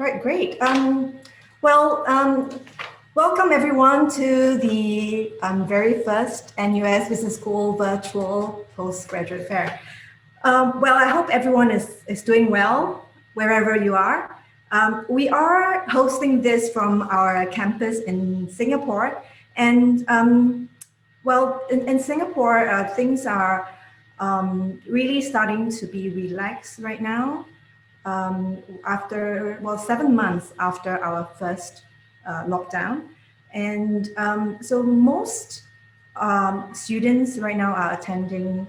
All right, great. Welcome everyone to the very first NUS Business School virtual postgraduate fair. I hope everyone is doing well wherever you are. We are hosting this from our campus in Singapore. And in Singapore, things are really starting to be relaxed right now. After 7 months after our first lockdown. And so most students right now are attending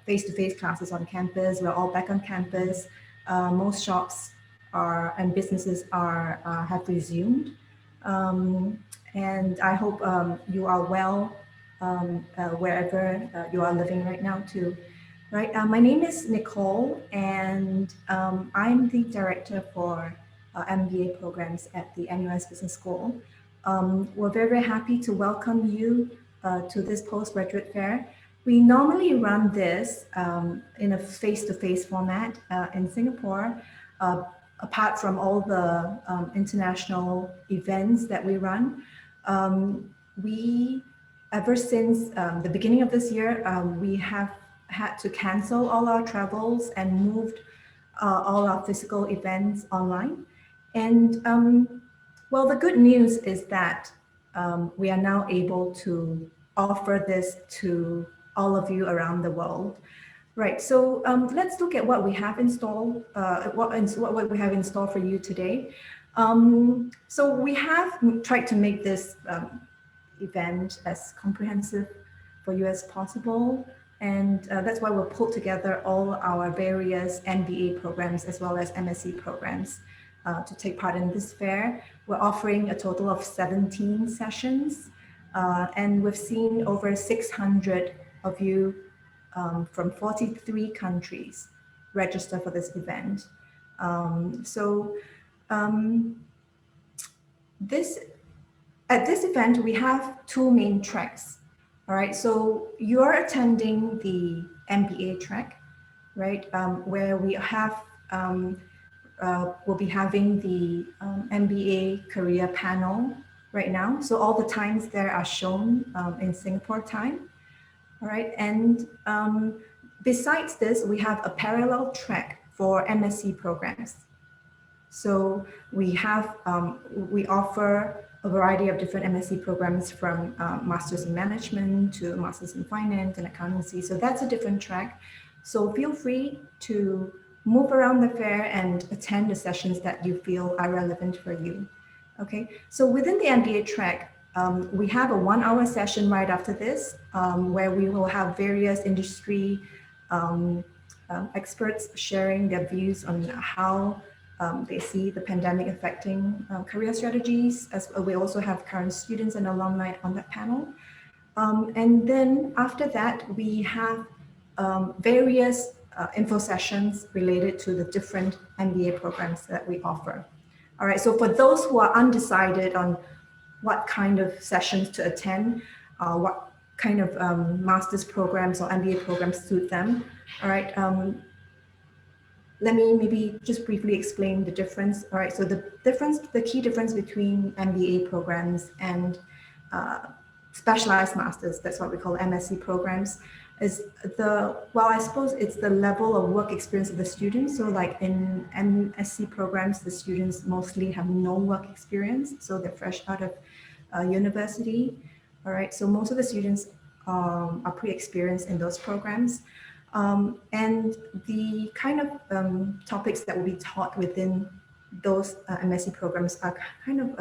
face-to-face classes on campus. We're all back on campus. Most shops and businesses have resumed. And I hope you are well wherever you are living right now too. Right. My name is Nicole, and I'm the director for MBA programs at the NUS Business School. We're very, very happy to welcome you to this postgraduate fair. We normally run this in a face-to-face format in Singapore, apart from all the international events that we run. Ever since the beginning of this year, we have had to cancel all our travels and moved all our physical events online. And the good news is that we are now able to offer this to all of you around the world. Right, so let's look at what we have installed, what we have in store for you today. So we have tried to make this event as comprehensive for you as possible. And that's why we'll pull together all our various MBA programs as well as MSc programs to take part in this fair. We're offering a total of 17 sessions, and we've seen over 600 of you from 43 countries register for this event. At this event, we have two main tracks. All right, so you're attending the MBA track, right? Where we have, we'll be having the MBA career panel right now. So all the times there are shown in Singapore time, all right? And besides this, we have a parallel track for MSc programs. So we offer a variety of different MSc programs from Masters in Management to Masters in Finance and Accountancy. So that's a different track. So feel free to move around the fair and attend the sessions that you feel are relevant for you. Okay, so within the MBA track, we have a 1-hour session right after this, where we will have various industry experts sharing their views on how they see the pandemic affecting career strategies. As we also have current students and alumni on that panel. And then after that, we have various info sessions related to the different MBA programs that we offer. All right, so for those who are undecided on what kind of sessions to attend, what kind of master's programs or MBA programs suit them, all right, let me maybe just briefly explain the difference. All right, so the key difference between MBA programs and specialized masters, that's what we call MSc programs, is I suppose it's the level of work experience of the students. So like in MSc programs, the students mostly have no work experience. So they're fresh out of university. All right, so most of the students are pre-experienced in those programs. And the kind of topics that will be taught within those MSc programs are kind of,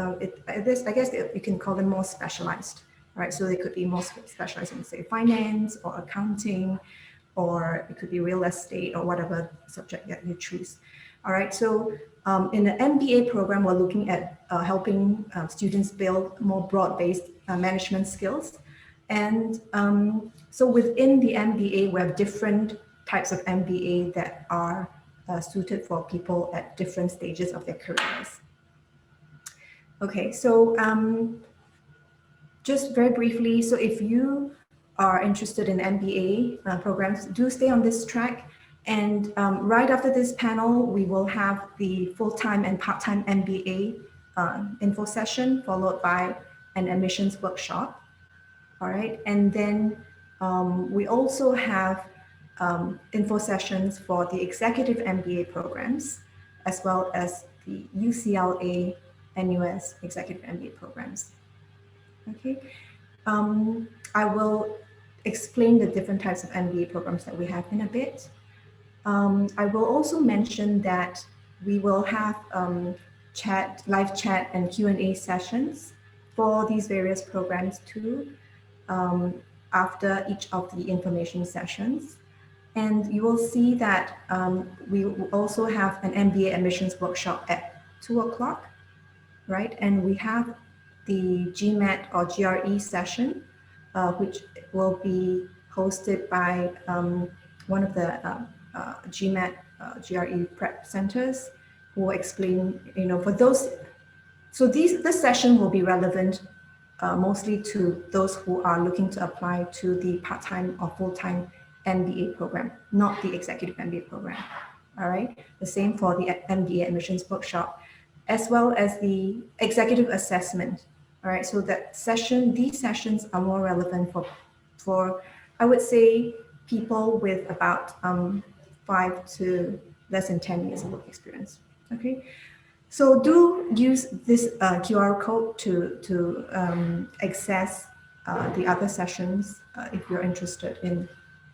I guess you can call them more specialized, right? So they could be more specialized in, say, finance or accounting, or it could be real estate or whatever subject that you choose. All right, so in the MBA program, we're looking at helping students build more broad-based management skills. And so within the MBA, we have different types of MBA that are suited for people at different stages of their careers. Okay, so just very briefly, so if you are interested in MBA programs, do stay on this track. And right after this panel, we will have the full-time and part-time MBA info session, followed by an admissions workshop. All right, and then we also have info sessions for the executive MBA programs, as well as the UCLA NUS executive MBA programs. Okay, I will explain the different types of MBA programs that we have in a bit. I will also mention that we will have live chat and Q&A sessions for these various programs too, after each of the information sessions. And you will see that we will also have an MBA admissions workshop at 2 o'clock, right? And we have the GMAT or GRE session, which will be hosted by one of the GMAT GRE prep centers, who will explain, for those. So this session will be relevant mostly to those who are looking to apply to the part-time or full-time MBA program, not the executive MBA program. All right. The same for the MBA admissions workshop, as well as the executive assessment. All right. So these sessions are more relevant for I would say people with about 5 to less than 10 years of work experience. Okay. So do use this QR code to access the other sessions if you're interested in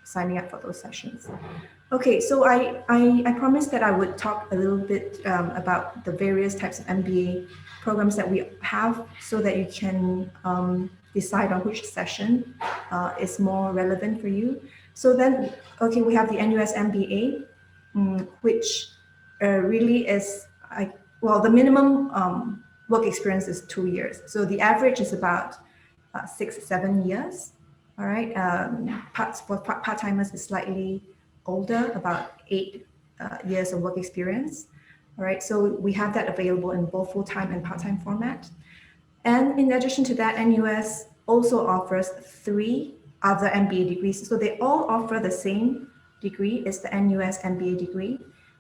signing up for those sessions. Okay, so I promised that I would talk a little bit about the various types of MBA programs that we have, so that you can decide on which session is more relevant for you. So then, okay, we have the NUS MBA, which really is, the minimum work experience is 2 years. So the average is about 6-7 years. All right. For part-timers is slightly older, about 8 years of work experience. All right. So we have that available in both full-time and part-time format. And in addition to that, NUS also offers 3 other MBA degrees. So they all offer the same degree. It's the NUS MBA degree,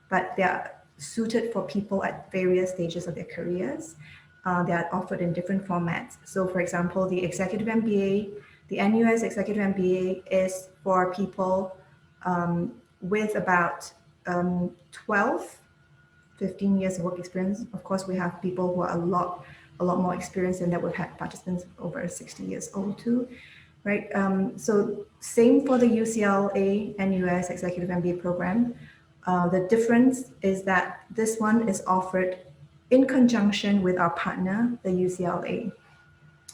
but they are suited for people at various stages of their careers. They are offered in different formats. So for example, the executive MBA, the NUS executive MBA is for people with about 12-15 years of work experience. Of course, we have people who are a lot more experienced, and that we've had participants over 60 years old too, right? So same for the UCLA NUS executive MBA program. The difference is that this one is offered in conjunction with our partner, the UCLA.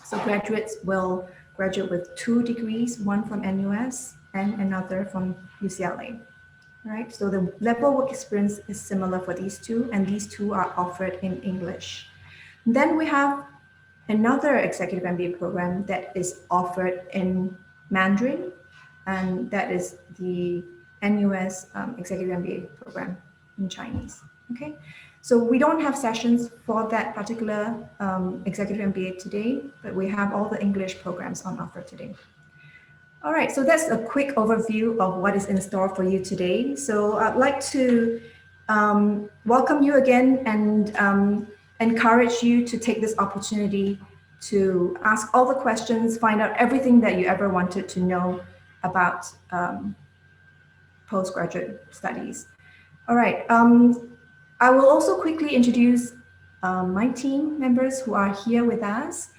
So graduates will graduate with 2 degrees, one from NUS and another from UCLA, right? So the level of work experience is similar for these two, and these two are offered in English. Then we have another executive MBA program that is offered in Mandarin, and that is the NUS executive MBA program in Chinese. Okay, so we don't have sessions for that particular executive MBA today, but we have all the English programs on offer today. All right, so that's a quick overview of what is in store for you today. So I'd like to welcome you again and encourage you to take this opportunity to ask all the questions, find out everything that you ever wanted to know about postgraduate studies. All right, I will also quickly introduce my team members who are here with us,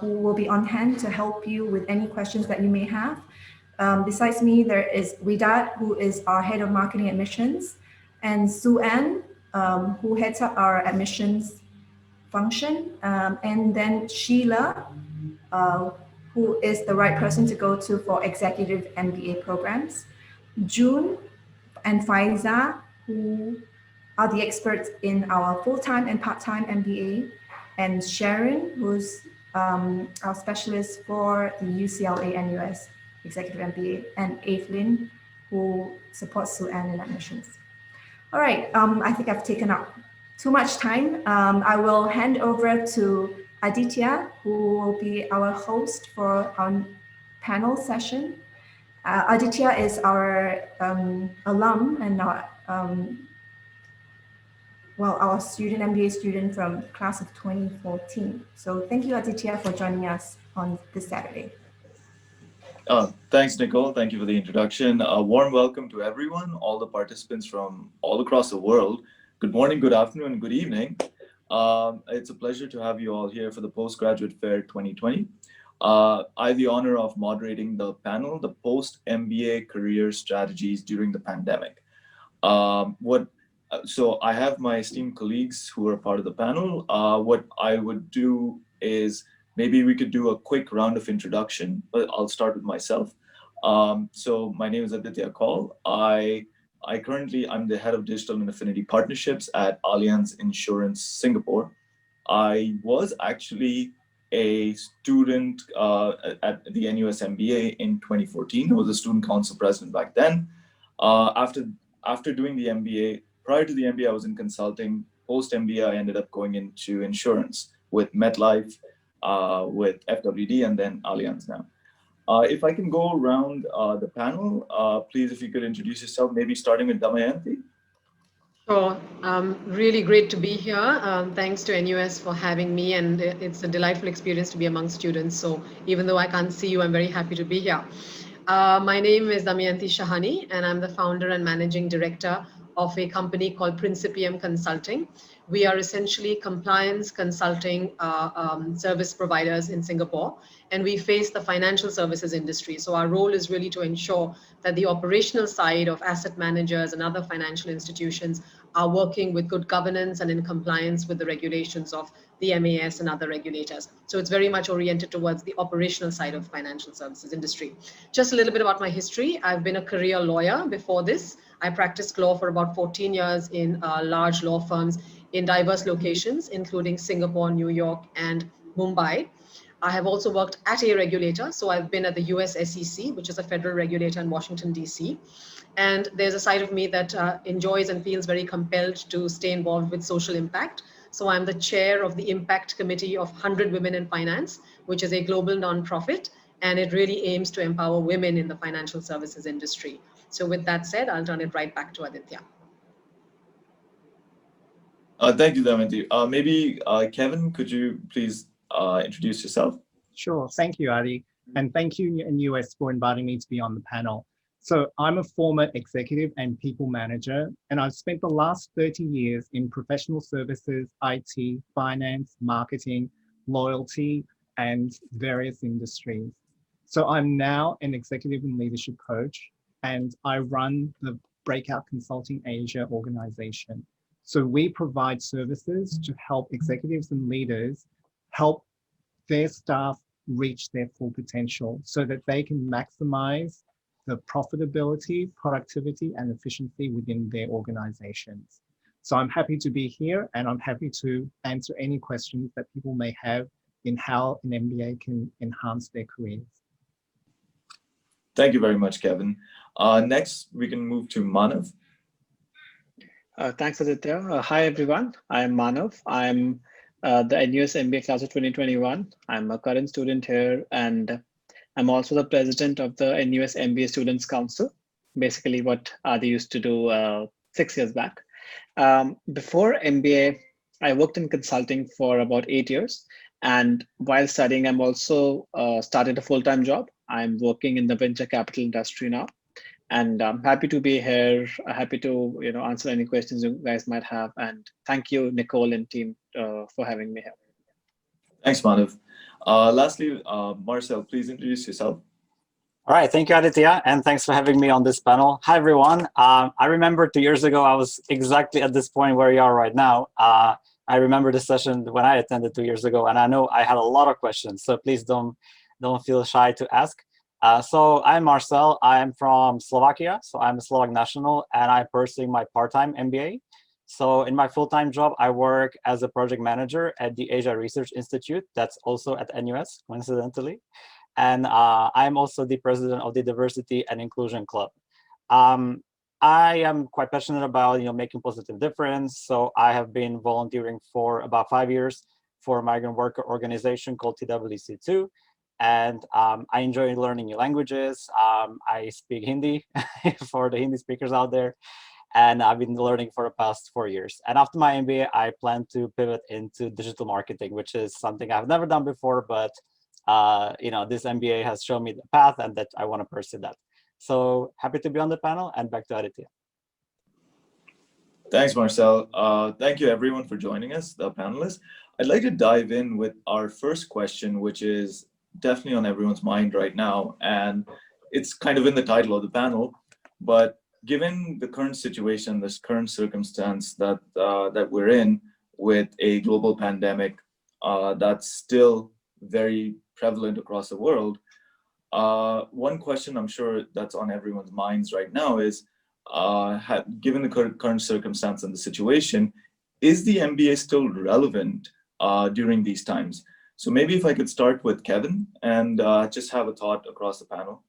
who will be on hand to help you with any questions that you may have. Besides me, there is Ridat, who is our head of marketing admissions, and Sue Ann, who heads up our admissions function, and then Sheila, who is the right person to go to for executive MBA programs, June and Faiza, who are the experts in our full-time and part-time MBA, and Sharon, who's our specialist for the UCLA NUS executive MBA, and Evelyn, who supports Sue Ann in admissions. All right, I think I've taken up too much time. I will hand over to Aditya, who will be our host for our panel session. Aditya is our alum and our student, MBA student from class of 2014. So thank you, Aditya, for joining us on this Saturday. Thanks, Nicole. Thank you for the introduction. A warm welcome to everyone, all the participants from all across the world. Good morning, good afternoon, and good evening. It's a pleasure to have you all here for the Postgraduate Fair 2020. I have the honor of moderating the panel, the Post-MBA Career Strategies During the Pandemic. So I have my esteemed colleagues who are part of the panel. What I would do is maybe we could do a quick round of introduction, but I'll start with myself. So my name is Aditya Kaul. I'm the head of digital and affinity partnerships at Allianz Insurance Singapore. I was actually a student at the NUS MBA in 2014. I was a student council president back then. After doing the MBA, prior to the MBA, I was in consulting. Post MBA, I ended up going into insurance with MetLife, with FWD, and then Allianz now. If I can go around the panel, please, if you could introduce yourself, maybe starting with Damayanti. Sure. Really great to be here. Thanks to NUS for having me, and it's a delightful experience to be among students. So even though I can't see you, I'm very happy to be here. My name is Damayanti Shahani, and I'm the founder and managing director of a company called Principium Consulting. We are essentially compliance consulting service providers in Singapore, and we face the financial services industry. So our role is really to ensure that the operational side of asset managers and other financial institutions are working with good governance and in compliance with the regulations of the MAS and other regulators. So it's very much oriented towards the operational side of financial services industry. Just a little bit about my history. I've been a career lawyer before this. I practiced law for about 14 years in large law firms in diverse locations, including Singapore, New York, and Mumbai. I have also worked at a regulator. So I've been at the US SEC, which is a federal regulator in Washington, DC. And there's a side of me that enjoys and feels very compelled to stay involved with social impact. So I'm the chair of the Impact Committee of 100 Women in Finance, which is a global nonprofit, and it really aims to empower women in the financial services industry. So with that said, I'll turn it right back to Aditya. Thank you, Damayanti. Maybe Kevin, could you please introduce yourself? Sure. Thank you, Adi. And thank you, NUS, for inviting me to be on the panel. So I'm a former executive and people manager, and I've spent the last 30 years in professional services, IT, finance, marketing, loyalty, and various industries. So I'm now an executive and leadership coach, and I run the Breakout Consulting Asia organization. So we provide services to help executives and leaders help their staff reach their full potential so that they can maximize the profitability, productivity, and efficiency within their organizations. So I'm happy to be here, and I'm happy to answer any questions that people may have in how an MBA can enhance their careers. Thank you very much, Kevin. Next, we can move to Manav. Thanks, Aditya. Hi, everyone. I'm Manav. I'm the NUS MBA class of 2021. I'm a current student here, and I'm also the president of the NUS MBA Students Council, basically what Adi used to do 6 years back. Before MBA, I worked in consulting for about 8 years. And while studying, I'm also started a full-time job. I'm working in the venture capital industry now. And I'm happy to be here, happy to answer any questions you guys might have. And thank you, Nicole and team, for having me here. Thanks, Manav. Lastly, Marcel, please introduce yourself. All right, thank you, Aditya, and thanks for having me on this panel. Hi, everyone. I remember 2 years ago, I was exactly at this point where you are right now. I remember the session when I attended 2 years ago, and I know I had a lot of questions, so please don't feel shy to ask. So I'm Marcel. I'm from Slovakia, so I'm a Slovak national, and I'm pursuing my part-time MBA. So in my full-time job, I work as a project manager at the Asia Research Institute. That's also at NUS, coincidentally. And I'm also the president of the Diversity and Inclusion Club. I am quite passionate about making positive difference. So I have been volunteering for about 5 years for a migrant worker organization called TWC2. and I enjoy learning new languages. I speak Hindi for the Hindi speakers out there, and I've been learning for the past 4 years. And after my MBA, I plan to pivot into digital marketing, which is something I've never done before, but this MBA has shown me the path and that I want to pursue that. So happy to be on the panel, and back to Aditya. Thanks, Marcel. Thank you everyone for joining us, the panelists. I'd like to dive in with our first question, which is definitely on everyone's mind right now. And it's kind of in the title of the panel, but given the current situation, this current circumstance that we're in with a global pandemic that's still very prevalent across the world, one question I'm sure that's on everyone's minds right now is, given the current circumstance and the situation, is the MBA still relevant during these times? So maybe if I could start with Kevin and just have a thought across the panel.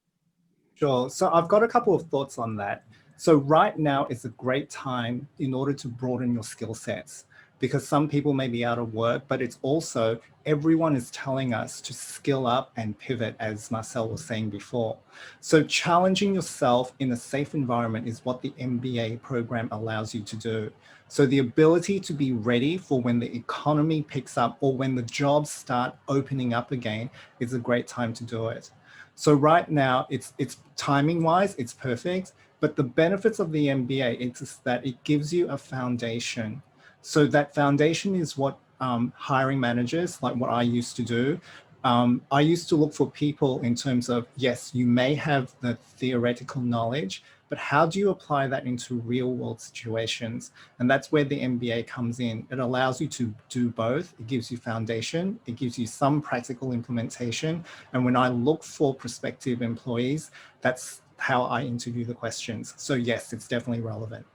Sure. So I've got a couple of thoughts on that. So right now is a great time in order to broaden your skill sets, because some people may be out of work, but it's also everyone is telling us to skill up and pivot, as Marcel was saying before. So challenging yourself in a safe environment is what the MBA program allows you to do. So the ability to be ready for when the economy picks up or when the jobs start opening up again is a great time to do it. So right now, it's timing-wise, it's perfect, but the benefits of the MBA is that it gives you a foundation. So that foundation is what hiring managers, like what I used to do, I used to look for people in terms of, yes, you may have the theoretical knowledge, but how do you apply that into real world situations? And that's where the MBA comes in. It allows you to do both. It gives you foundation, it gives you some practical implementation. And when I look for prospective employees, that's how I interview the questions. So yes, it's definitely relevant.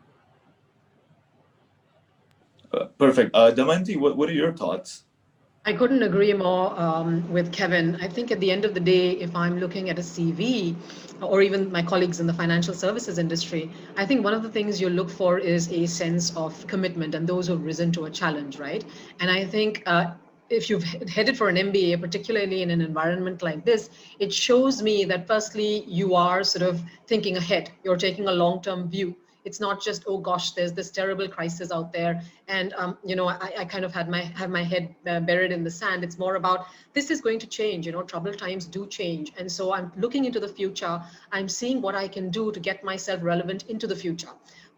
Perfect. Damayanti, what are your thoughts? I couldn't agree more with Kevin. I think at the end of the day, if I'm looking at a CV or even my colleagues in the financial services industry, I think one of the things you look for is a sense of commitment and those who've risen to a challenge, right? And I think if you've headed for an MBA, particularly in an environment like this, it shows me that firstly, you are sort of thinking ahead. You're taking a long-term view. It's not just, oh gosh, there's this terrible crisis out there, and I kind of have my head buried in the sand. It's more about, this is going to change. Troubled times do change, and so I'm looking into the future. I'm seeing what I can do to get myself relevant into the future.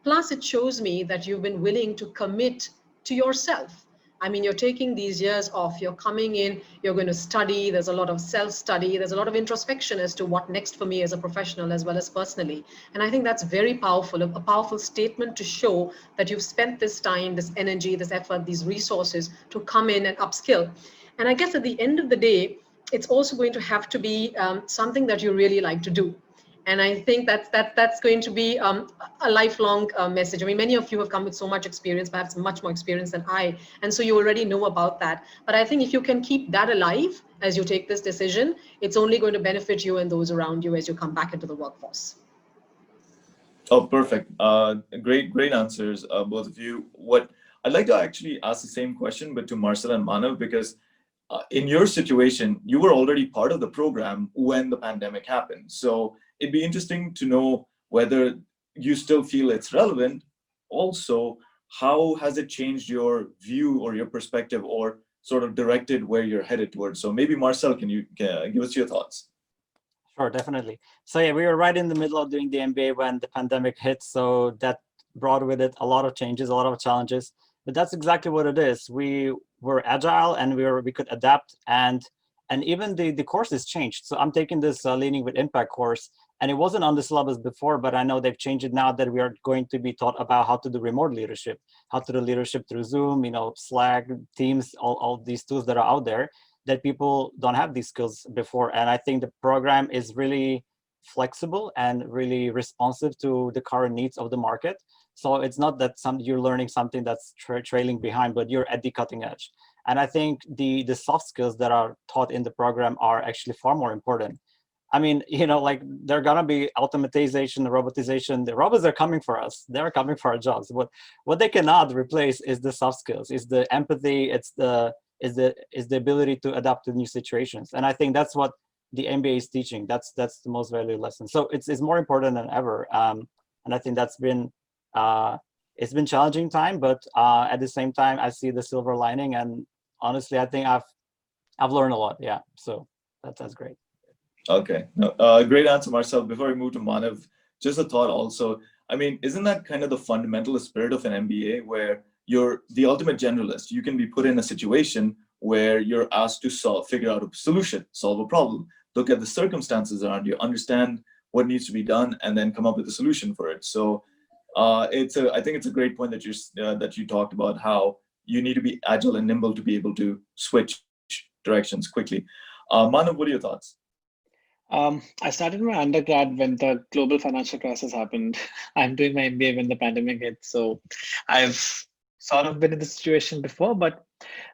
Plus, it shows me that you've been willing to commit to yourself. I mean, you're taking these years off, you're coming in, you're going to study, there's a lot of self-study, there's a lot of introspection as to what next for me as a professional as well as personally. And I think that's very powerful, a powerful statement to show that you've spent this time, this energy, this effort, these resources to come in and upskill. And I guess at the end of the day, it's also going to have to be something that you really like to do. And I think that's going to be a lifelong message. I mean, many of you have come with so much experience, perhaps much more experience than I. And so you already know about that. But I think if you can keep that alive as you take this decision, it's only going to benefit you and those around you as you come back into the workforce. Oh, perfect. Great answers, both of you. What I'd like to actually ask the same question, but to Marcel and Manav, because in your situation, you were already part of the program when the pandemic happened. So it'd be interesting to know whether you still feel it's relevant. Also, how has it changed your view or your perspective or sort of directed where you're headed towards? So maybe Marcel, can you give us your thoughts? Sure, definitely. So yeah, we were right in the middle of doing the MBA when the pandemic hit. So that brought with it a lot of changes, a lot of challenges. But that's exactly what it is. We were agile and we could adapt, and even the courses changed. So I'm taking this Leading with Impact course, and it wasn't on the syllabus before, but I know they've changed it now that we are going to be taught about how to do remote leadership, how to do leadership through Zoom, Slack, Teams, all these tools that are out there that people don't have these skills before. And I think the program is really flexible and really responsive to the current needs of the market. So it's not that you're learning something that's trailing behind, but you're at the cutting edge. And I think the soft skills that are taught in the program are actually far more important. I mean, like they're gonna be automatization, robotization. The robots are coming for us. They're coming for our jobs. What they cannot replace is the soft skills, is the empathy, is the ability to adapt to new situations. And I think that's what the MBA is teaching. That's the most valuable lesson. So it's more important than ever. And I think that's been it's been challenging time, but at the same time, I see the silver lining. And honestly, I think I've learned a lot. Yeah, so that's great. Okay, no, great answer, Marcel. Before we move to Manav, just a thought also. I mean, isn't that kind of the fundamental spirit of an MBA, where you're the ultimate generalist? You can be put in a situation where you're asked to figure out a solution, solve a problem, look at the circumstances around you, understand what needs to be done, and then come up with a solution for it. So I think it's a great point that you talked about, how you need to be agile and nimble to be able to switch directions quickly. Manav, what are your thoughts? I started my undergrad when the global financial crisis happened. I'm doing my MBA when the pandemic hit. So I've sort of been in this situation before, but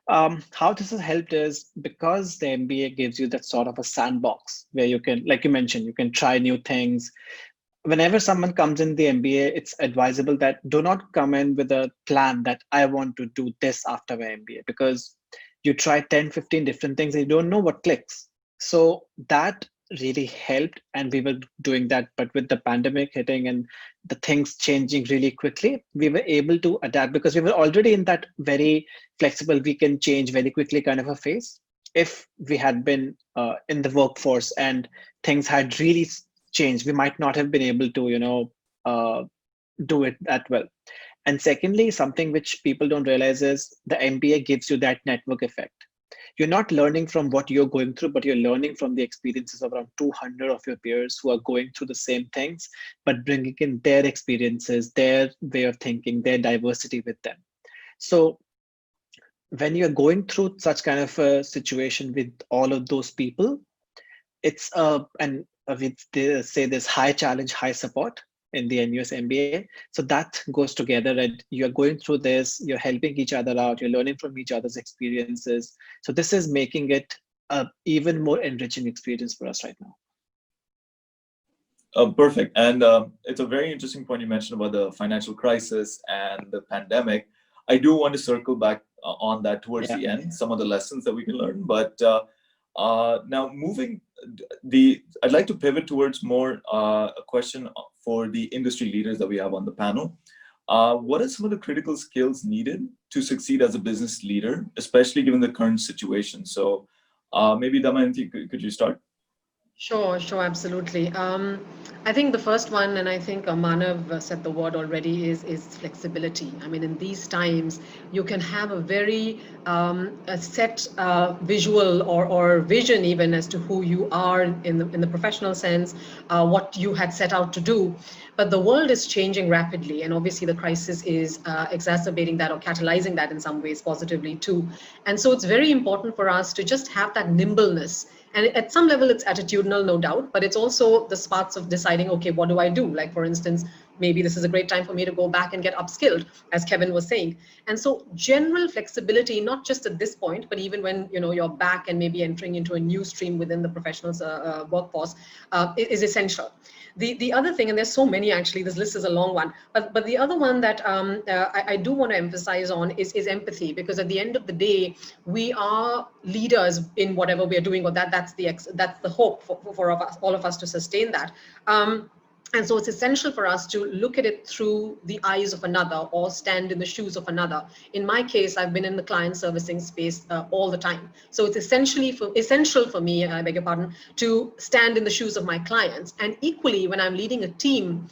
how this has helped is because the MBA gives you that sort of a sandbox where you can, like you mentioned, you can try new things. Whenever someone comes in the MBA, it's advisable that do not come in with a plan that I want to do this after my MBA, because you try 10, 15 different things and you don't know what clicks. So that really helped, and we were doing that, but with the pandemic hitting and the things changing really quickly, we were able to adapt because we were already in that very flexible, we can change very quickly kind of a phase. If we had been in the workforce and things had really changed, we might not have been able to do it that well. And secondly, something which people don't realize is the MBA gives you that network effect. You're not learning from what you're going through, but you're learning from the experiences of around 200 of your peers who are going through the same things, but bringing in their experiences, their way of thinking, their diversity with them. So when you're going through such kind of a situation with all of those people, it's we say this high challenge, high support in the NUS MBA. So that goes together, and you're going through this, you're helping each other out, you're learning from each other's experiences. So this is making it an even more enriching experience for us right now. Perfect. And it's a very interesting point you mentioned about the financial crisis and the pandemic. I do want to circle back on that towards the end, some of the lessons that we can learn. But now I'd like to pivot towards more a question for the industry leaders that we have on the panel. What are some of the critical skills needed to succeed as a business leader, especially given the current situation? So maybe Damayanti, could you start? Sure, absolutely. I think the first one, and I think Manav said the word already, is flexibility. I mean, in these times, you can have a very a set visual or vision even as to who you are in the professional sense, what you had set out to do. But the world is changing rapidly, and obviously the crisis is exacerbating that or catalyzing that in some ways positively too. And so it's very important for us to just have that nimbleness. And at some level, it's attitudinal, no doubt, but it's also the sparks of deciding, okay, what do I do? Like, for instance, maybe this is a great time for me to go back and get upskilled, as Kevin was saying. And so general flexibility, not just at this point, but even when you're back and maybe entering into a new stream within the professional workforce, is essential. The other thing, and there's so many actually, this list is a long one, but the other one that I do want to emphasize on is empathy, because at the end of the day, we are leaders in whatever we are doing, or that's the hope for all of us to sustain that. And so it's essential for us to look at it through the eyes of another or stand in the shoes of another. In my case, I've been in the client servicing space all the time. So it's essential for me, I beg your pardon, to stand in the shoes of my clients. And equally, when I'm leading a team,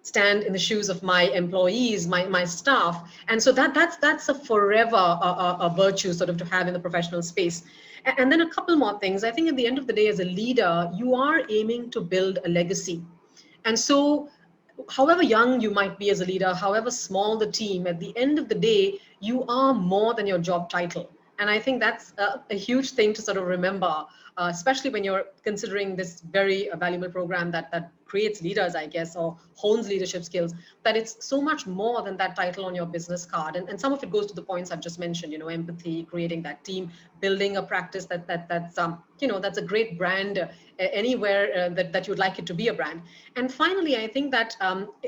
stand in the shoes of my employees, my staff. And so that's a forever a virtue sort of to have in the professional space. And then a couple more things. I think at the end of the day, as a leader, you are aiming to build a legacy. And so however young you might be as a leader, however small the team, at the end of the day, you are more than your job title. And I think that's a huge thing to sort of remember, especially when you're considering this very valuable program that creates leaders, I guess, or hones leadership skills, that it's so much more than that title on your business card. And some of it goes to the points I've just mentioned, you know, empathy, creating that team, building a practice that's you know, that's a great brand anywhere that you'd like it to be a brand. And finally, I think that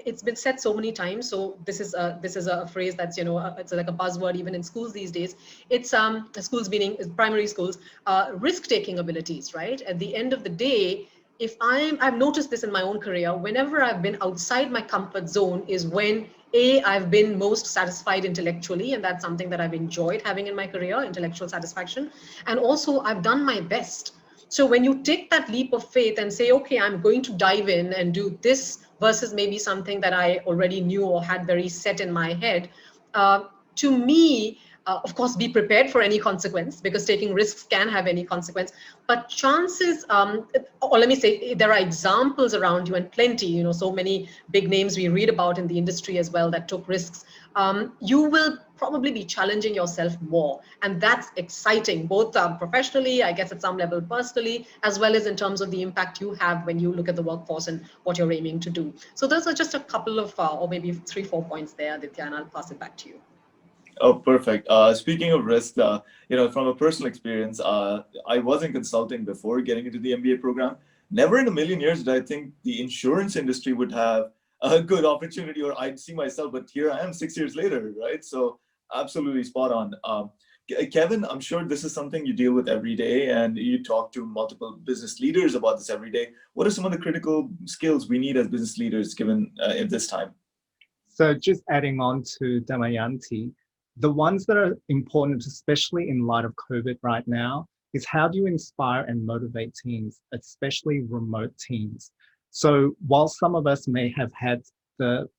it's been said so many times. So this is a phrase that's, you know, it's like a buzzword even in schools these days. It's schools meaning primary schools, risk-taking abilities, right? At the end of the day, if I've noticed this in my own career, whenever I've been outside my comfort zone is when I've been most satisfied intellectually, and that's something that I've enjoyed having in my career, intellectual satisfaction. And also I've done my best. So when you take that leap of faith and say, okay, I'm going to dive in and do this versus maybe something that I already knew or had very set in my head, to me, of course, be prepared for any consequence, because taking risks can have any consequence. But chances, or let me say, there are examples around you and plenty, you know, so many big names we read about in the industry as well that took risks. You will probably be challenging yourself more. And that's exciting, both professionally, I guess at some level personally, as well as in terms of the impact you have when you look at the workforce and what you're aiming to do. So those are just a couple of, or maybe 3-4 points there, Aditya, and I'll pass it back to you. Oh, perfect. Speaking of risk, you know, from a personal experience, I was in consulting before getting into the MBA program. Never in a million years did I think the insurance industry would have a good opportunity, or I'd see myself, but here I am 6 years later, right? So absolutely spot on. Kevin, I'm sure this is something you deal with every day, and you talk to multiple business leaders about this every day. What are some of the critical skills we need as business leaders given at this time? So just adding on to Damayanti, the ones that are important, especially in light of COVID right now, is how do you inspire and motivate teams, especially remote teams? So while some of us may have had the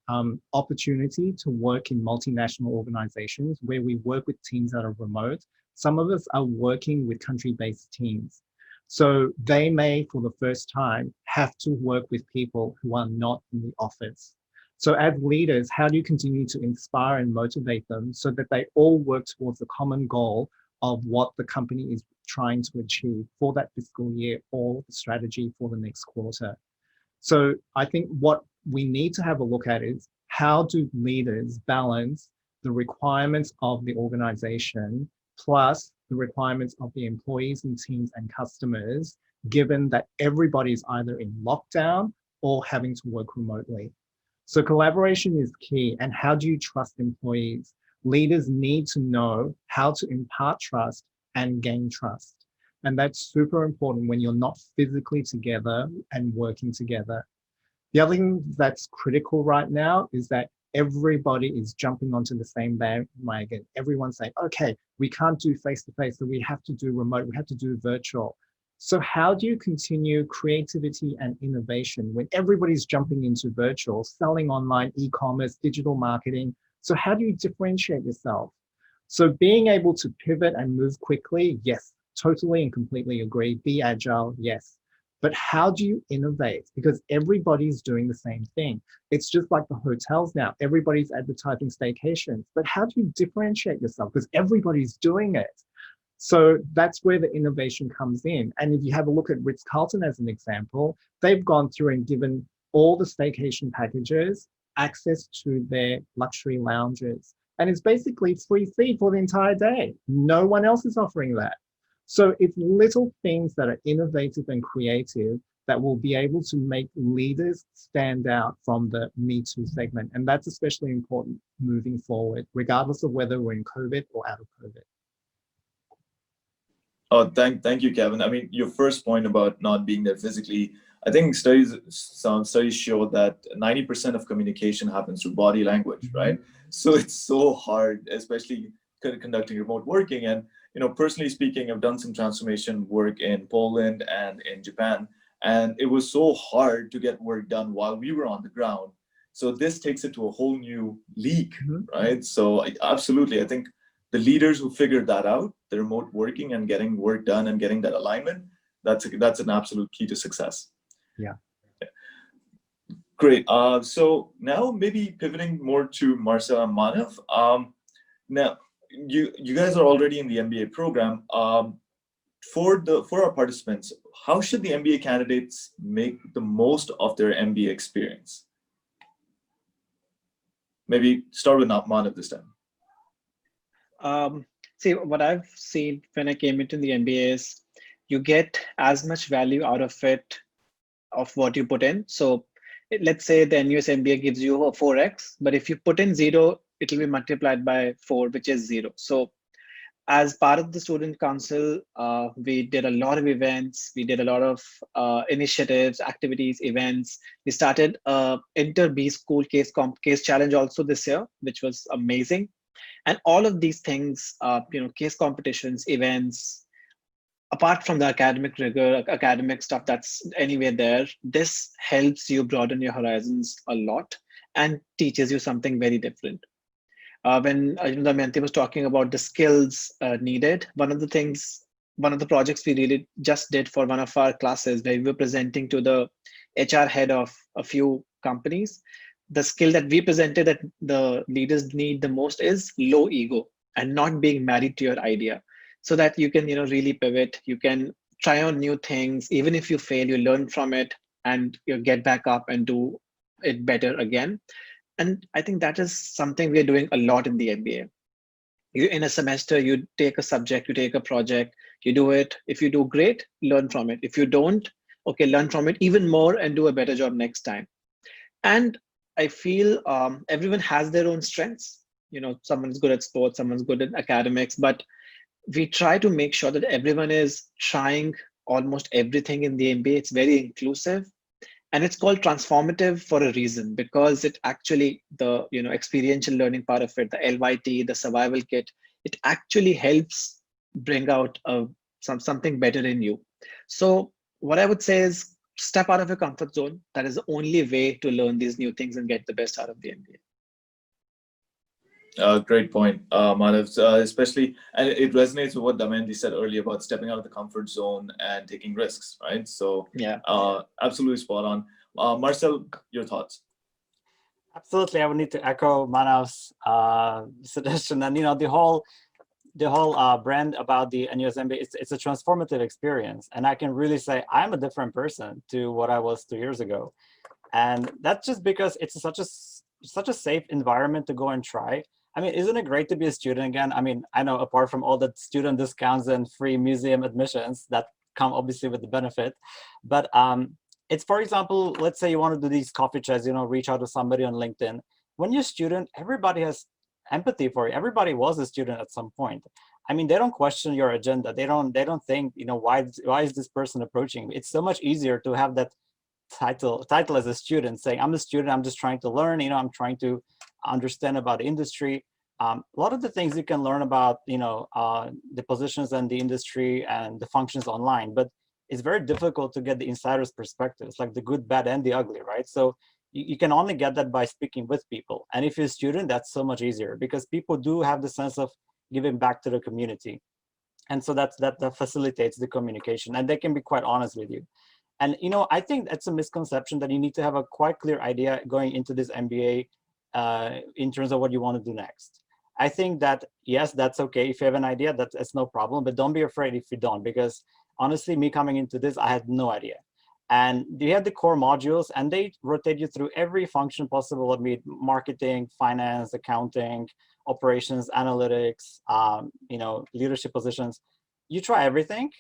opportunity to work in multinational organizations where we work with teams that are remote, some of us are working with country-based teams. So they may, for the first time, have to work with people who are not in the office. So as leaders, how do you continue to inspire and motivate them so that they all work towards the common goal of what the company is trying to achieve for that fiscal year or the strategy for the next quarter? So I think what we need to have a look at is how do leaders balance the requirements of the organization plus the requirements of the employees and teams and customers, given that everybody's either in lockdown or having to work remotely. So collaboration is key. And how do you trust employees? Leaders need to know how to impart trust and gain trust. And that's super important when you're not physically together and working together. The other thing that's critical right now is that everybody is jumping onto the same bandwagon. Everyone's saying, okay, we can't do face-to-face, so we have to do remote, we have to do virtual. So how do you continue creativity and innovation when everybody's jumping into virtual, selling online, e-commerce, digital marketing? So how do you differentiate yourself? So being able to pivot and move quickly, yes, totally and completely agree. Be agile, yes. But how do you innovate? Because everybody's doing the same thing. It's just like the hotels now. Everybody's advertising staycations. But how do you differentiate yourself? Because everybody's doing it. So that's where the innovation comes in. And if you have a look at Ritz-Carlton as an example, they've gone through and given all the staycation packages access to their luxury lounges. And it's basically free feed for the entire day. No one else is offering that. So it's little things that are innovative and creative that will be able to make leaders stand out from the Me Too segment. And that's especially important moving forward, regardless of whether we're in COVID or out of COVID. Oh, thank you, Kevin. I mean, your first point about not being there physically, I think some studies show that 90% of communication happens through body language, right? So it's so hard, especially conducting remote working. And, you know, personally speaking, I've done some transformation work in Poland and in Japan, and it was so hard to get work done while we were on the ground. So this takes it to a whole new league, right? So absolutely, I think the leaders who figured that out, the remote working and getting work done and getting that alignment, that's an absolute key to success. Yeah. Great. So now maybe pivoting more to Marcel and Manav. Now, you guys are already in the MBA program. for our participants, how should the MBA candidates make the most of their MBA experience? Maybe start with Manav this time. See, what I've seen when I came into the MBA is you get as much value out of it of what you put in. So let's say the NUS MBA gives you a 4x, but if you put in 0, it will be multiplied by 4, which is 0. So as part of the student council, we did a lot of events. We did a lot of initiatives, activities, events. We started inter B school case challenge also this year, which was amazing. And all of these things, case competitions, events, apart from the academic rigor, academic stuff that's anywhere there, this helps you broaden your horizons a lot and teaches you something very different. When Damayanti was talking about the skills needed, one of the projects we really just did for one of our classes where we were presenting to the HR head of a few companies, the skill that we presented that the leaders need the most is low ego and not being married to your idea, so that you can really pivot, you can try on new things. Even if you fail, you learn from it and you get back up and do it better again. And I think that is something we're doing a lot in the MBA. In a semester, you take a subject, you take a project, you do it. If you do great, learn from it. If you don't, okay, learn from it even more and do a better job next time. And I feel everyone has their own strengths. Someone's good at sports, someone's good at academics, but we try to make sure that everyone is trying almost everything in the MBA. It's very inclusive. And it's called transformative for a reason, because it actually, the experiential learning part of it, the LYT, the survival kit, it actually helps bring out something better in you. So what I would say is step out of your comfort zone. That is the only way to learn these new things and get the best out of the MBA. Great point, Manav. Especially, and it resonates with what Damayanti said earlier about stepping out of the comfort zone and taking risks, right? So, yeah, absolutely spot on. Marcel, your thoughts? Absolutely, I would need to echo Manav's suggestion, and the whole brand about the NUS MBA, it's a transformative experience, and I can really say I'm a different person to what I was 2 years ago, and that's just because it's such a safe environment to go and try. I mean, isn't it great to be a student again? I mean, I know apart from all the student discounts and free museum admissions that come obviously with the benefit, but it's, for example, let's say you want to do these coffee chats, reach out to somebody on LinkedIn. When you're a student, everybody has empathy for you. Everybody was a student at some point. I mean, they don't question your agenda. They don't think, why is this person approaching me? It's so much easier to have that title as a student, saying I'm a student, I'm just trying to learn, I'm trying to understand about the industry. A lot of the things you can learn about, the positions and the industry and the functions online, but it's very difficult to get the insider's perspective. It's like the good, bad, and the ugly, right? So you can only get that by speaking with people. And if you're a student, that's so much easier because people do have the sense of giving back to the community. And so that facilitates the communication, and they can be quite honest with you. And I think that's a misconception that you need to have a quite clear idea going into this MBA in terms of what you want to do next. I think that, yes, that's okay. If you have an idea, that's no problem, but don't be afraid if you don't, because honestly, me coming into this, I had no idea. And you have the core modules and they rotate you through every function possible, be it marketing, finance, accounting, operations, analytics, leadership positions. You try everything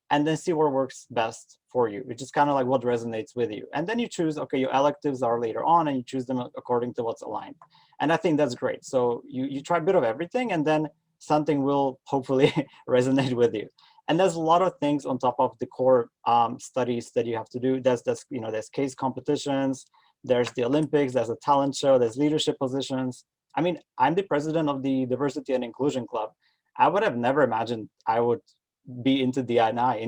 and then see what works best for you, which is kind of like what resonates with you. And then you choose, okay, your electives are later on and you choose them according to what's aligned. And I think that's great. So you try a bit of everything and then something will hopefully resonate with you. And there's a lot of things on top of the core studies that you have to do. There's case competitions, there's the Olympics, there's a talent show, there's leadership positions. I mean, I'm the president of the Diversity and Inclusion Club. I would have never imagined I would be into DI&I,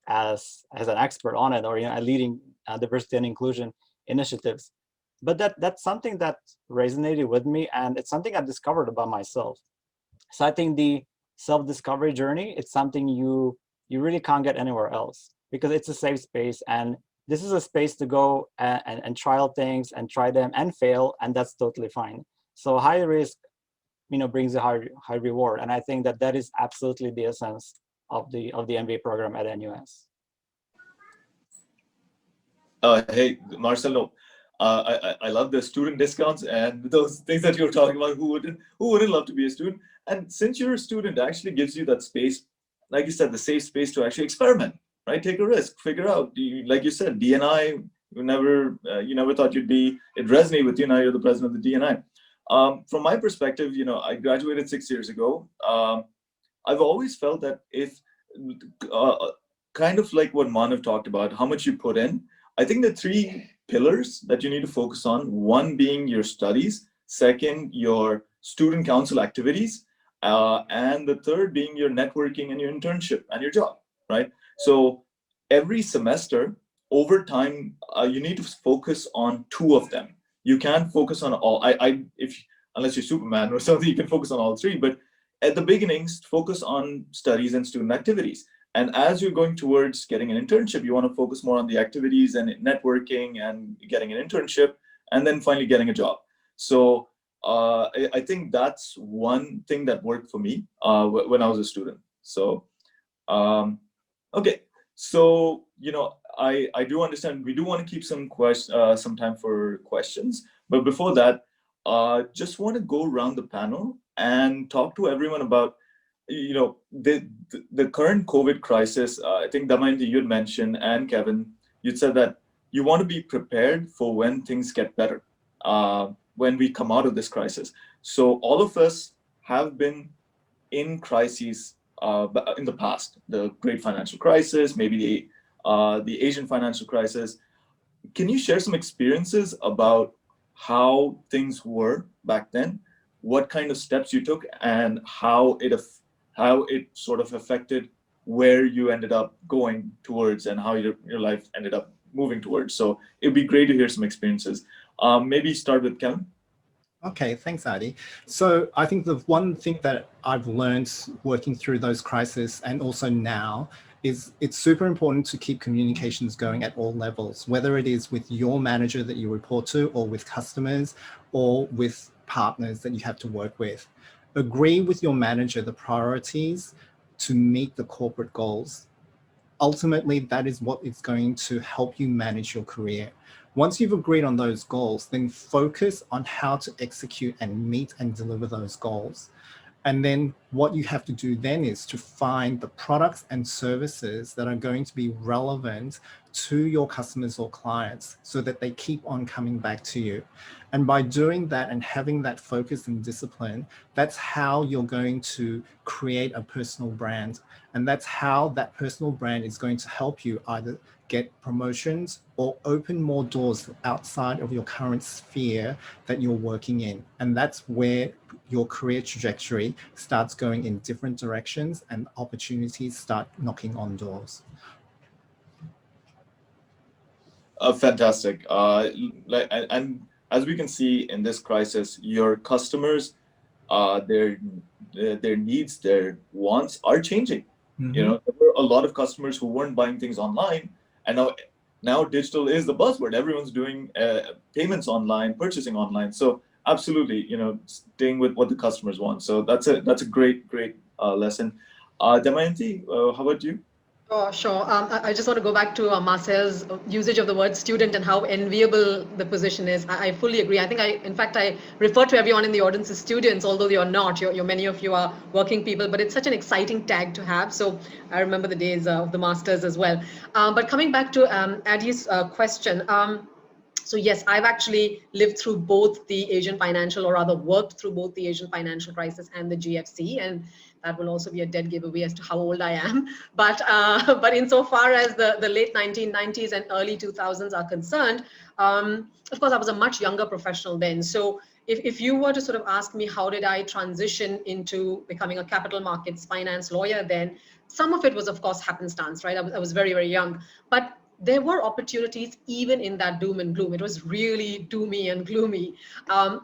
as an expert on it, or leading diversity and inclusion initiatives. But that's something that resonated with me, and it's something I discovered about myself. So I think the self-discovery journey, it's something you really can't get anywhere else, because it's a safe space, and this is a space to go and trial things and try them and fail, and that's totally fine. So high risk, brings a high reward, and I think that is absolutely the essence of the MBA program at NUS. Hey, Marcelo, I love the student discounts and those things that you're talking about. Who wouldn't love to be a student? And since you're a student, it actually gives you that space, like you said, the safe space to actually experiment, right? Take a risk, figure out. Like you said, DNI. You never thought you'd be. It resonated with you. Now you're the president of the DNI. From my perspective, I graduated 6 years ago. I've always felt that if, kind of like what Manav talked about, how much you put in. I think the three pillars that you need to focus on, one being your studies, second, your student council activities, and the third being your networking and your internship and your job, right? So every semester, over time, you need to focus on two of them. You can't focus on all. Unless you're Superman or something, you can focus on all three. But at the beginnings, focus on studies and student activities. And as you're going towards getting an internship, you want to focus more on the activities and networking and getting an internship, and then finally getting a job. So I think that's one thing that worked for me when I was a student. So, okay. So, I do understand we do want to keep some time for questions. But before that, just want to go around the panel and talk to everyone about the current COVID crisis. I think Damayanti, you'd mentioned, and Kevin, you'd said that you want to be prepared for when things get better, when we come out of this crisis. So all of us have been in crises in the past, the great financial crisis, maybe the Asian financial crisis. Can you share some experiences about how things were back then, what kind of steps you took, and how it sort of affected where you ended up going towards and how your life ended up moving towards? So it'd be great to hear some experiences. Maybe start with Kevin. Okay, thanks, Adi. So I think the one thing that I've learned working through those crises and also now is it's super important to keep communications going at all levels, whether it is with your manager that you report to or with customers or with partners that you have to work with. Agree with your manager the priorities to meet the corporate goals. Ultimately, that is what is going to help you manage your career. Once you've agreed on those goals, then focus on how to execute and meet and deliver those goals. And then what you have to do then is to find the products and services that are going to be relevant to your customers or clients so that they keep on coming back to you. And by doing that and having that focus and discipline, that's how you're going to create a personal brand. And that's how that personal brand is going to help you either get promotions or open more doors outside of your current sphere that you're working in. And that's where your career trajectory starts going in different directions and opportunities start knocking on doors. Fantastic. And as we can see in this crisis, your customers, their needs, their wants are changing. Mm-hmm. There were a lot of customers who weren't buying things online, and now digital is the buzzword. Everyone's doing payments online, purchasing online. So absolutely, staying with what the customers want. So that's a great lesson. Damayanti, how about you? Oh, sure. I just want to go back to Marcel's usage of the word student and how enviable the position is. I fully agree. I think in fact, I refer to everyone in the audience as students, although you're not. Many of you are working people, but it's such an exciting tag to have. So I remember the days of the masters as well. But coming back to Adi's question. So yes, I've actually lived through both the Asian financial, or rather worked through both the Asian financial crisis and the GFC. And that will also be a dead giveaway as to how old I am. But insofar as the late 1990s and early 2000s are concerned, of course, I was a much younger professional then. So if you were to sort of ask me, how did I transition into becoming a capital markets finance lawyer then, some of it was, of course, happenstance, right? I was very, very young. But there were opportunities even in that doom and gloom. It was really doomy and gloomy.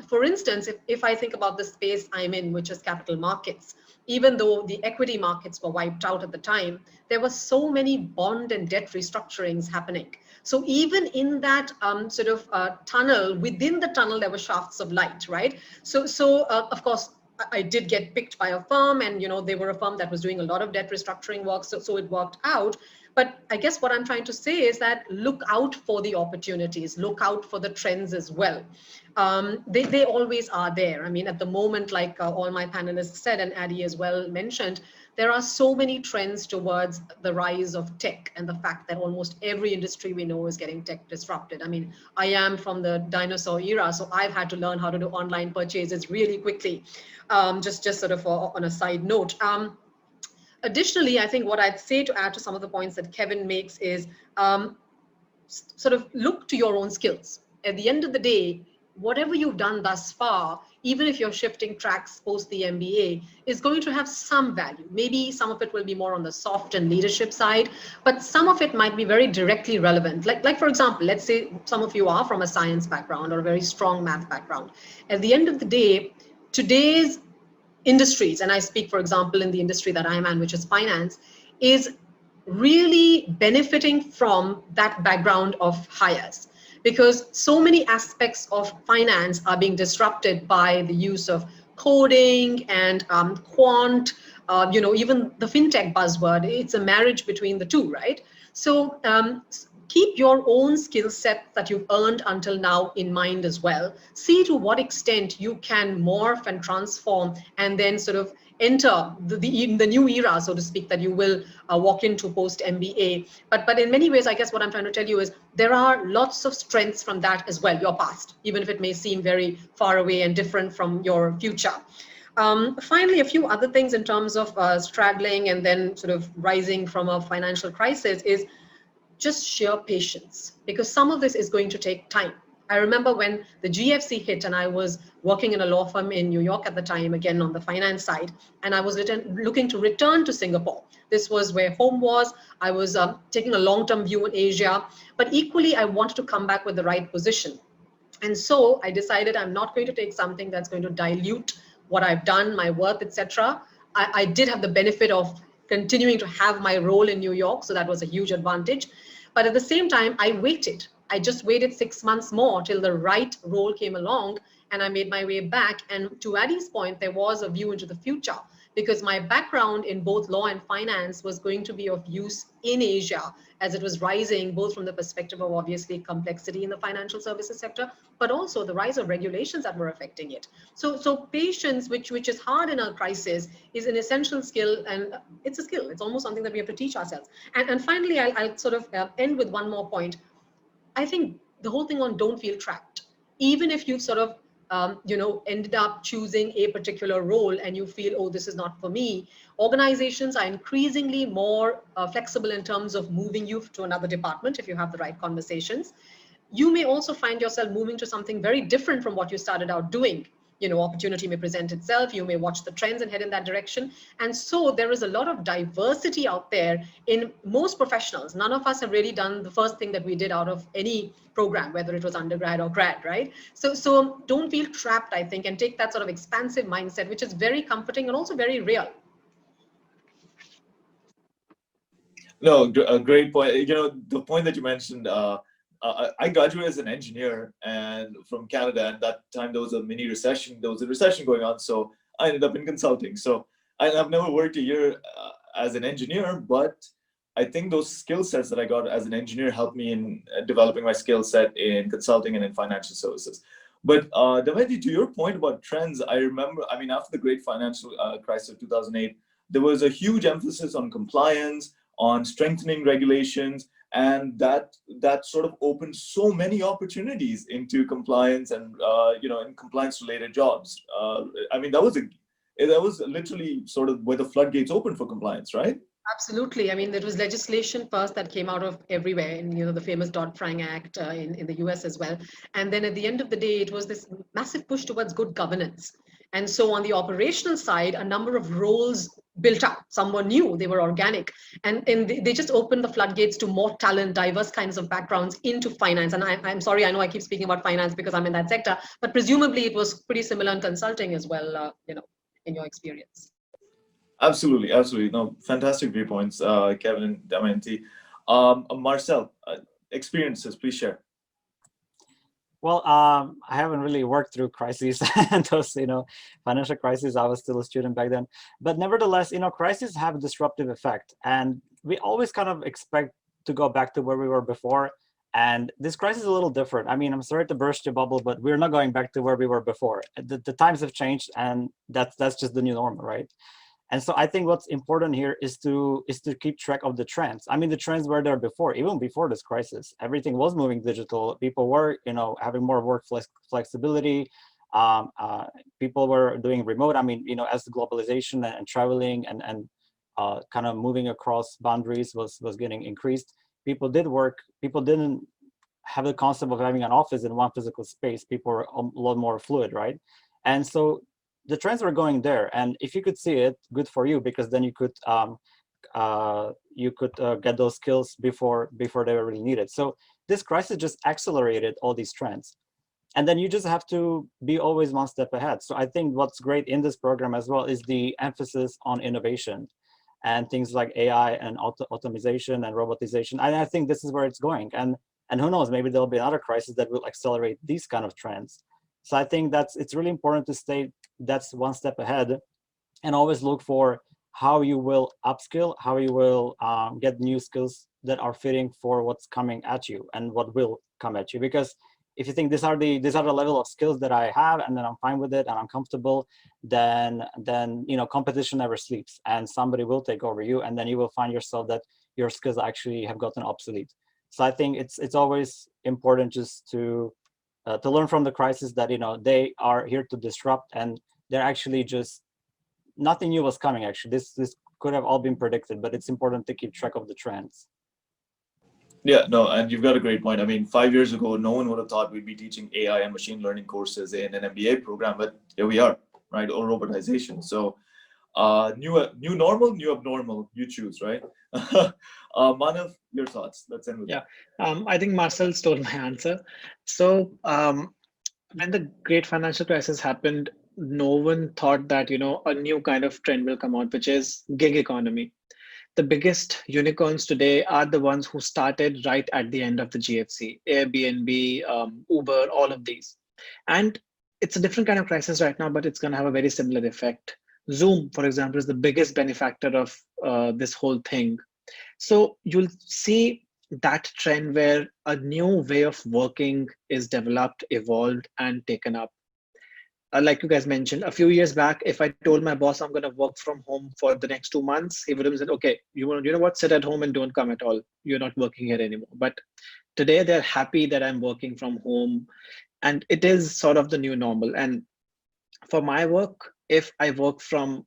For instance, if I think about the space I'm in, which is capital markets, even though the equity markets were wiped out at the time, there were so many bond and debt restructurings happening. So even in that tunnel, within the tunnel, there were shafts of light, right? So of course, I did get picked by a firm, and they were a firm that was doing a lot of debt restructuring work, so it worked out. But I guess what I'm trying to say is that look out for the opportunities, look out for the trends as well. They always are there. I mean, at the moment, like all my panelists said, and Addie as well mentioned, there are so many trends towards the rise of tech and the fact that almost every industry we know is getting tech disrupted. I mean, I am from the dinosaur era, so I've had to learn how to do online purchases really quickly. Just sort of on a side note. Additionally, I think what I'd say to add to some of the points that Kevin makes is sort of look to your own skills. At the end of the day, whatever you've done thus far, even if you're shifting tracks post the MBA, is going to have some value. Maybe some of it will be more on the soft and leadership side, but some of it might be very directly relevant. Like for example, let's say some of you are from a science background or a very strong math background. At the end of the day, today's industries, and I speak, for example, in the industry that I'm in, which is finance, is really benefiting from that background of hires, because so many aspects of finance are being disrupted by the use of coding and quant, even the fintech buzzword. It's a marriage between the two, right? So keep your own skill set that you've earned until now in mind as well. See to what extent you can morph and transform and then sort of enter the new era, so to speak, that you will walk into post MBA. But in many ways, I guess what I'm trying to tell you is there are lots of strengths from that as well, your past, even if it may seem very far away and different from your future. Finally, a few other things in terms of straddling and then sort of rising from a financial crisis is just sheer patience, because some of this is going to take time. I remember when the GFC hit and I was working in a law firm in New York at the time, again on the finance side, and I was looking to return to Singapore. This was where home was. I was taking a long-term view in Asia, but equally I wanted to come back with the right position. And so I decided I'm not going to take something that's going to dilute what I've done, my worth, etc. I did have the benefit of continuing to have my role in New York, so that was a huge advantage. But at the same time, I waited. I just waited 6 months more till the right role came along, and I made my way back. And to Addie's point, there was a view into the future, because my background in both law and finance was going to be of use in Asia as it was rising, both from the perspective of obviously complexity in the financial services sector, but also the rise of regulations that were affecting it. So patience, which is hard in a crisis, is an essential skill, and it's a skill. It's almost something that we have to teach ourselves. And finally, I'll sort of end with one more point. I think the whole thing on don't feel trapped. Even if you've sort of ended up choosing a particular role and you feel, oh, this is not for me, organizations are increasingly more flexible in terms of moving you to another department if you have the right conversations. You may also find yourself moving to something very different from what you started out doing. Opportunity may present itself, you may watch the trends and head in that direction. And so there is a lot of diversity out there in most professionals. None of us have really done the first thing that we did out of any program, whether it was undergrad or grad, right? So don't feel trapped, I think, and take that sort of expansive mindset, which is very comforting and also very real. No, a great point. The point that you mentioned, I graduated as an engineer and from Canada, and that time there was a mini recession. There was a recession going on, so I ended up in consulting. So I've never worked a year as an engineer, but I think those skill sets that I got as an engineer helped me in developing my skill set in consulting and in financial services. But Damayanti, to your point about trends, I remember, after the great financial crisis of 2008, there was a huge emphasis on compliance, on strengthening regulations, and that sort of opened so many opportunities into compliance and in compliance related jobs. That was literally sort of where the floodgates opened for compliance, right? Absolutely. There was legislation first that came out of everywhere, in the famous Dodd-Frank Act in the US as well. And then at the end of the day, it was this massive push towards good governance. And so on the operational side, a number of roles built up. Some were new, they were organic. And they just opened the floodgates to more talent, diverse kinds of backgrounds into finance. And I'm sorry, I know I keep speaking about finance because I'm in that sector, but presumably it was pretty similar in consulting as well, in your experience. Absolutely. No, fantastic viewpoints, Kevin and Damayanti. Marcel, experiences, please share. Well, I haven't really worked through crises and those, financial crises. I was still a student back then. But nevertheless, crises have a disruptive effect. And we always kind of expect to go back to where we were before. And this crisis is a little different. I mean, I'm sorry to burst your bubble, but we're not going back to where we were before. The times have changed, and that's just the new normal, right? And so I think what's important here is to keep track of the trends. I mean, the trends were there before, even before this crisis. Everything was moving digital. People were, having more work flexibility. People were doing remote. I mean, as the globalization and traveling and kind of moving across boundaries was getting increased, people did work. People didn't have the concept of having an office in one physical space. People were a lot more fluid, right? And so the trends were going there, and if you could see it, good for you, because then you could get those skills before they were really needed. So this crisis just accelerated all these trends, and then you just have to be always one step ahead. So I think what's great in this program as well is the emphasis on innovation and things like AI and automation and robotization. And I think this is where it's going, and who knows, maybe there'll be another crisis that will accelerate these kind of trends. So I think it's really important to stay that's one step ahead, and always look for how you will upskill, how you will get new skills that are fitting for what's coming at you and what will come at you. Because if you think these are the level of skills that I have, and then I'm fine with it and I'm comfortable, then competition never sleeps, and somebody will take over you, and then you will find yourself that your skills actually have gotten obsolete. So I think it's always important just to learn from the crisis that they are here to disrupt, and they're actually just nothing new was coming. Actually, this could have all been predicted, but it's important to keep track of the trends. Yeah, no, and you've got a great point. I mean, 5 years ago, no one would have thought we'd be teaching AI and machine learning courses in an MBA program, but here we are, right? Or robotization. So new normal, new abnormal, you choose, right? Manav, your thoughts. Let's end with that. I think Marcel stole my answer. So when the great financial crisis happened, no one thought that a new kind of trend will come out, which is gig economy. The biggest unicorns today are the ones who started right at the end of the GFC, Airbnb, Uber, all of these. And it's a different kind of crisis right now, but it's going to have a very similar effect. Zoom, for example, is the biggest benefactor of this whole thing. So you'll see that trend where a new way of working is developed, evolved, and taken up. Like you guys mentioned, a few years back, if I told my boss I'm going to work from home for the next 2 months, he would have said, okay, you know what, sit at home and don't come at all. You're not working here anymore. But today they're happy that I'm working from home, and it is sort of the new normal. And for my work, if I work from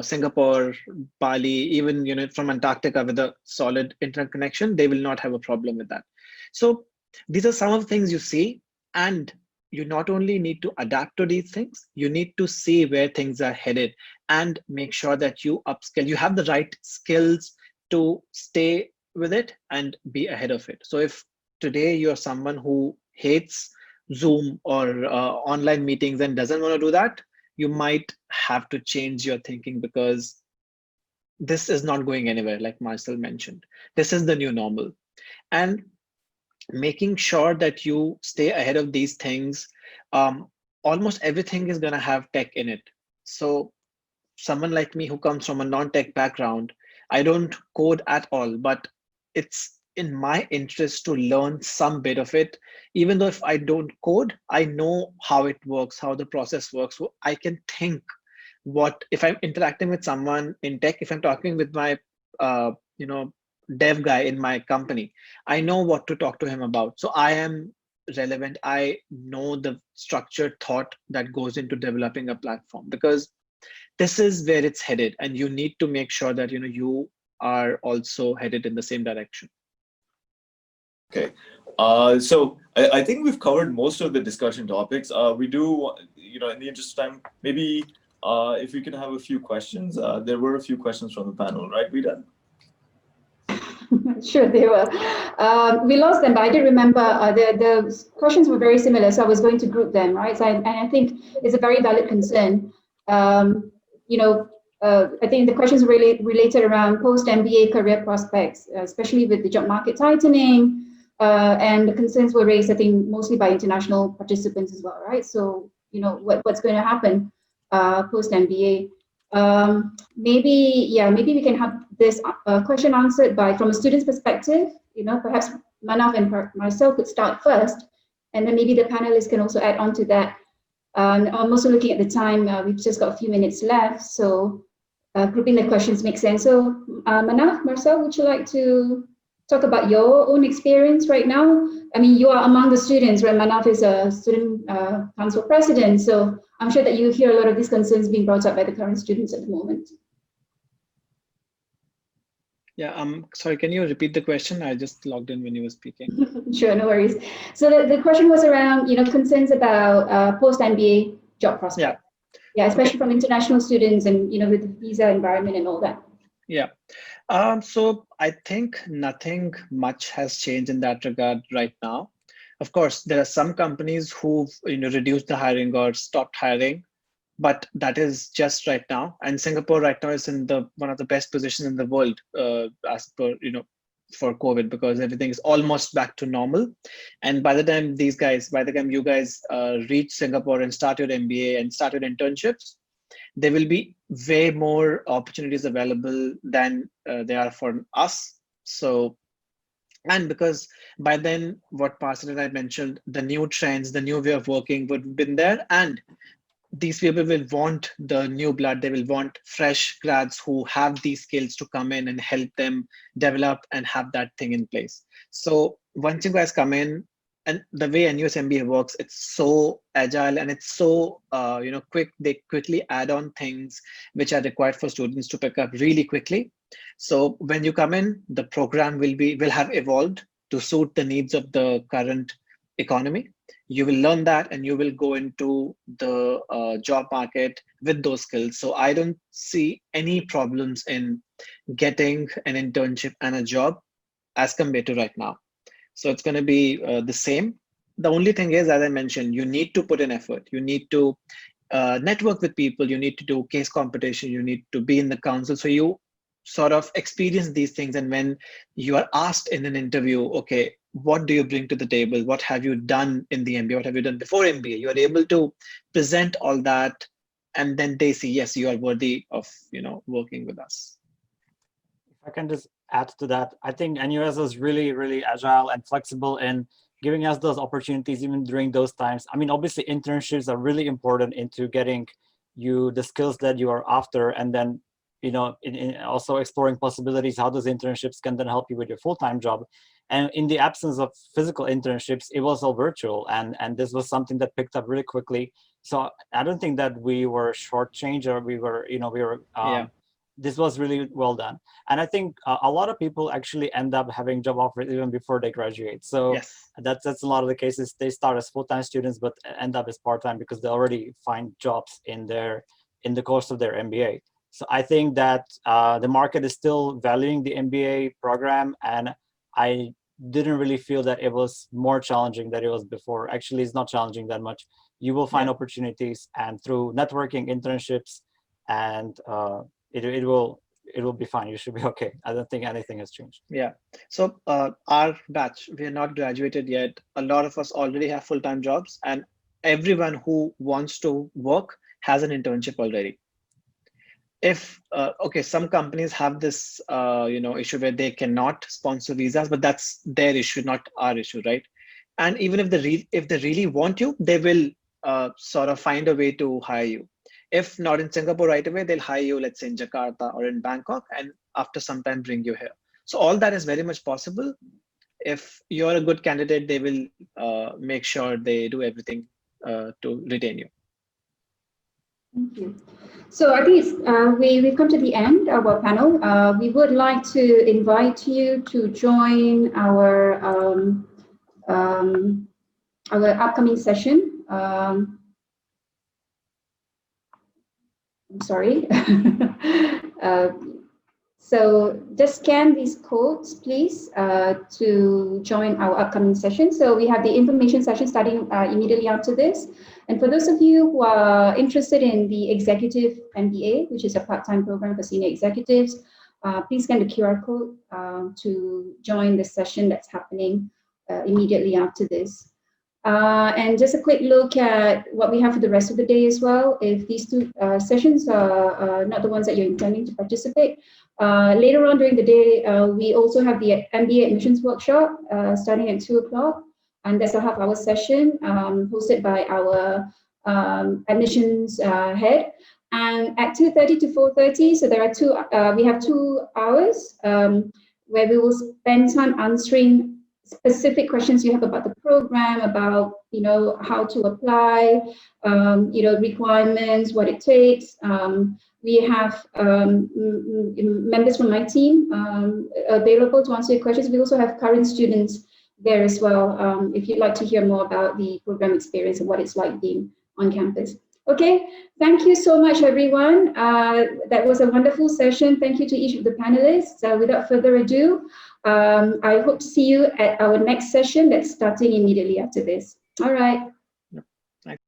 Singapore, Bali, even from Antarctica with a solid internet connection, they will not have a problem with that. So these are some of the things you see, and you not only need to adapt to these things, you need to see where things are headed and make sure that you upskill. You have the right skills to stay with it and be ahead of it. So if today you're someone who hates Zoom or online meetings and doesn't want to do that, you might have to change your thinking, because this is not going anywhere, like Marcel mentioned. This is the new normal. And making sure that you stay ahead of these things, almost everything is going to have tech in it. So someone like me who comes from a non-tech background, I don't code at all, but it's in my interest to learn some bit of it. Even though if I don't code, I know how it works, how the process works. So I can think what, if I'm interacting with someone in tech, if I'm talking with my, dev guy in my company, I know what to talk to him about. So I am relevant. I know the structured thought that goes into developing a platform, because this is where it's headed, and you need to make sure that you are also headed in the same direction. Okay, so I think we've covered most of the discussion topics. We do, in the interest of time, maybe if we can have a few questions. There were a few questions from the panel, right, Vida? Sure, they were. We lost them, but I did remember the questions were very similar, so I was going to group them, right? So I think it's a very valid concern. I think the questions really related around post-MBA career prospects, especially with the job market tightening, And the concerns were raised, I think, mostly by international participants as well, right? So, what's going to happen post MBA? Maybe we can have this question answered from a student's perspective. Perhaps Manav and myself could start first, and then maybe the panelists can also add on to that. I'm also looking at the time. We've just got a few minutes left, so grouping the questions makes sense. So, Manav, Marcel, would you like to talk about your own experience right now? I mean, you are among the students, right? Manav is a student council president, so I'm sure that you hear a lot of these concerns being brought up by the current students at the moment. Yeah, sorry, can you repeat the question? I just logged in when you were speaking. Sure, no worries. So the question was around, concerns about post-MBA job prospects. Yeah, especially from international students and, with the visa environment and all that. Yeah. So I think nothing much has changed in that regard right now. Of course, there are some companies who've reduced the hiring or stopped hiring, but that is just right now. And Singapore right now is in one of the best positions in the world as per for COVID, because everything is almost back to normal. And by the time you guys reach Singapore and start your MBA and start your internships, there will be way more opportunities available than they are for us. So, and because by then, what Parson and I mentioned, the new trends, the new way of working would have been there, and these people will want the new blood. They will want fresh grads who have these skills to come in and help them develop and have that thing in place. So once you guys come in, and the way NUS MBA works, it's so agile and it's so quick. They quickly add on things which are required for students to pick up really quickly. So when you come in, the program will have evolved to suit the needs of the current economy. You will learn that and you will go into the job market with those skills. So I don't see any problems in getting an internship and a job as compared to right now. So it's going to be the same. The only thing is, as I mentioned, you need to put in effort. You need to network with people. You need to do case competition. You need to be in the council. So you sort of experience these things. And when you are asked in an interview, okay, what do you bring to the table? What have you done in the MBA? What have you done before MBA? You are able to present all that. And then they see, yes, you are worthy of working with us. If I can just add to that, I think NUS is really, really agile and flexible in giving us those opportunities even during those times. I mean, obviously internships are really important into getting you the skills that you are after, and then in also exploring possibilities how those internships can then help you with your full-time job. And in the absence of physical internships, it was all virtual, and this was something that picked up really quickly. So I don't think that we were shortchanged or we were this was really well done. And I think a lot of people actually end up having job offers even before they graduate. So yes, that's a lot of the cases. They start as full-time students, but end up as part-time because they already find jobs in the course of their MBA. So I think that the market is still valuing the MBA program, and I didn't really feel that it was more challenging than it was before. Actually, it's not challenging that much. You will find opportunities, and through networking, internships, and it will be fine. You should be okay. I don't think anything has changed. Yeah. So our batch, we are not graduated yet. A lot of us already have full-time jobs, and everyone who wants to work has an internship already. If some companies have this issue where they cannot sponsor visas, but that's their issue, not our issue, right? And even if they really want you, they will sort of find a way to hire you. If not in Singapore right away, they'll hire you, let's say in Jakarta or in Bangkok, and after some time bring you here. So all that is very much possible. If you're a good candidate, they will make sure they do everything to retain you. Thank you. So I think we've come to the end of our panel. We would like to invite you to join our upcoming session. I'm sorry. So just scan these codes, please, to join our upcoming session. So we have the information session starting immediately after this. And for those of you who are interested in the Executive MBA, which is a part-time program for senior executives, please scan the QR code to join the session that's happening immediately after this. And just a quick look at what we have for the rest of the day as well. If these two sessions are not the ones that you're intending to participate, later on during the day, we also have the Mba Admissions Workshop starting at 2 o'clock. And that's a half-hour session hosted by our admissions head. And at 2:30 to 4:30, so there are we have 2 hours where we will spend time answering specific questions you have about the program, about how to apply, requirements, what it takes. We have members from my team available to answer your questions. We also have current students there as well, if you'd like to hear more about the program experience and what it's like being on campus. Okay, thank you so much, everyone. That was a wonderful session. Thank you to each of the panelists. Without further ado, I hope to see you at our next session that's starting immediately after this. All right.